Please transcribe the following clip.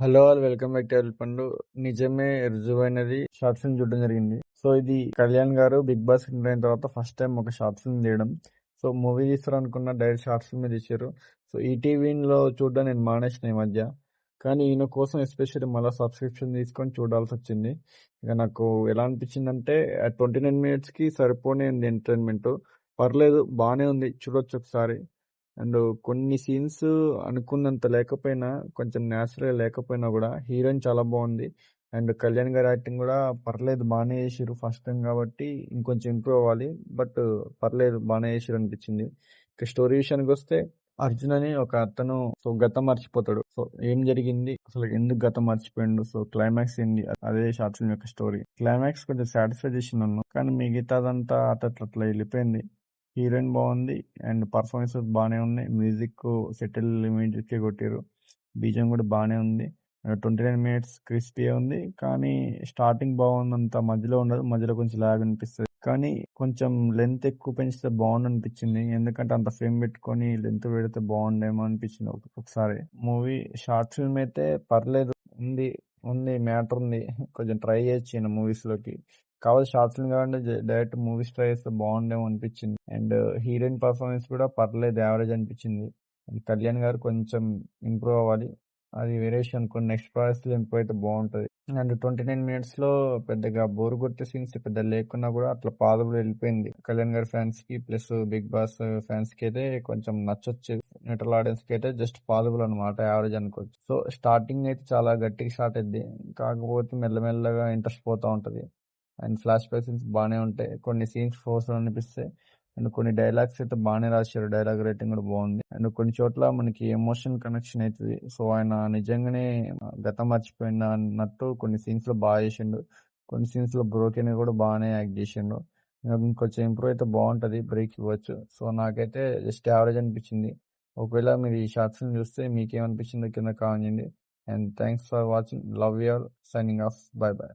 Hello all welcome back to ఎల్పండు. నిజమే రుజువైనది షార్ట్ ఫిల్మ్ చూడడం జరిగింది. సో ఇది కళ్యాణ్ గారు బిగ్ బాస్ ఎంటర్ అయిన తర్వాత ఫస్ట్ టైం ఒక షార్ట్ ఫిల్మ్ తీయడం. సో మూవీ తీస్తారు అనుకున్న డైరెక్ట్ షార్ట్ ఫిల్మ్ తీశారు. సో ఈటీవీలో చూడడం నేను మానేసిన ఈ మధ్య. కానీ ఈయన కోసం ఎస్పెషల్లీ మళ్ళీ సబ్స్క్రిప్షన్ తీసుకొని చూడాల్సి వచ్చింది. ఇక నాకు ఎలా అనిపించిందంటే 29 minutes సరిపోనే ఉంది ఎంటర్టైన్మెంట్. పర్లేదు, బాగానే ఉంది, చూడొచ్చు ఒకసారి. అండ్ కొన్ని సీన్స్ అనుకున్నంత లేకపోయినా, కొంచెం న్యాచురల్ లేకపోయినా కూడా హీరోయిన్ చాలా బాగుంది. అండ్ కళ్యాణ్ గారి యాక్టింగ్ కూడా పర్లేదు, బాగానే చేసిర్రు. ఫస్ట్ టైం కాబట్టి ఇంకొంచెం ఇంప్రూవ్ అవ్వాలి. బట్ పర్లేదు, బాగానే చేసిర్రు అనిపించింది. ఇక స్టోరీ విషయానికి వస్తే, అర్జున్ అని ఒక అతను సో గతం మర్చిపోతాడు. సో ఏం జరిగింది, అసలు ఎందుకు గతం మర్చిపోయిండు, సో క్లైమాక్స్ ఏంది, అదే షార్ట్ ఫిల్మ్ యొక్క స్టోరీ. క్లైమాక్స్ కొంచెం సాటిస్ఫై చేసి నన్ను, కానీ మిగతాదంతా అట్లా వెళ్ళిపోయింది. హీరోయిన్ బాగుంది అండ్ పర్ఫార్మెన్సెస్ బాగానే ఉన్నాయి. మ్యూజిక్ సెటిల్ మ్యూజిక్ కొట్టారు. బీజం కూడా బాగానే ఉంది. 29 minutes క్రిస్పీ ఉంది. కానీ స్టార్టింగ్ బాగుందంత మధ్యలో ఉండదు, మధ్యలో కొంచెం లాగ్ అనిపిస్తుంది. కానీ కొంచెం లెంత్ ఎక్కువ పెంచితే బాగుండు అనిపించింది. ఎందుకంటే అంత ఫ్రేమ్ పెట్టుకొని లెంత్ పెడితే బాగుండేమో అనిపించింది ఒకసారి. మూవీ షార్ట్ ఫిల్మ్ అయితే పర్లేదు, ఉంది ఉంది మ్యాటర్ ఉంది. కొంచెం ట్రై చేయొచ్చు మూవీస్ లోకి. కావాలి షార్ట్ ఫిల్మ్ కావాలంటే డైరెక్ట్ మూవీస్ ట్రై చేస్తే బాగుండేమో అనిపించింది. అండ్ హీరోయిన్ పర్ఫార్మెన్స్ కూడా పర్లేదు, యావరేజ్ అనిపించింది. కళ్యాణ్ గారు కొంచెం ఇంప్రూవ్ అవ్వాలి, అది వేరే విషయం అనుకోండి. నెక్స్ట్ ప్రాసెస్ లో ఇంప్రూవ్ అయితే బాగుంటది. అండ్ 29 minutes లో పెద్దగా బోర్ కొట్టే సీన్స్ పెద్ద లేకున్నా కూడా అట్లా పాదవులు వెళ్ళిపోయింది. కళ్యాణ్ గారి ఫ్యాన్స్ కి ప్లస్ బిగ్ బాస్ ఫ్యాన్స్ కి అయితే కొంచెం నచ్చొచ్చు. న్యూట్రల్ ఆడియన్స్ కి అయితే జస్ట్ పాదవులు అనమాట, యావరేజ్ అనుకోవచ్చు. సో స్టార్టింగ్ అయితే చాలా గట్టిగా స్టార్ట్ అయింది, కాకపోతే మెల్లమెల్లగా ఇంట్రెస్ట్ పోతా ఉంటది. అండ్ ఫ్లాష్ బ్యాక్ సీన్స్ బాగానే ఉంటాయి. కొన్ని సీన్స్ ఫోర్స్ అనిపిస్తాయి. అండ్ కొన్ని డైలాగ్స్ అయితే బాగానే రాశారు. డైలాగ్ రైటింగ్ కూడా బాగుంది. అండ్ కొన్ని చోట్ల మనకి ఎమోషన్ కనెక్షన్ అవుతుంది. సో ఆయన నిజంగానే గతం మర్చిపోయింది అన్నట్టు కొన్ని సీన్స్ లో బాగా చేసిండు. కొన్ని సీన్స్ లో బ్రోకెన్ కూడా బాగానే యాక్ట్ చేసిండు. ఇంకొంచెం ఇంప్రూవ్ అయితే బాగుంటది, బ్రేక్ ఇవ్వచ్చు. సో నాకైతే జస్ట్ యావరేజ్ అనిపించింది. ఒకవేళ మీరు ఈ షార్ట్ ఫిల్మ్ చూస్తే మీకేమనిపించిందో కింద కామెంట్ చేయండి. And thanks for watching. Love you all. Signing off. By by.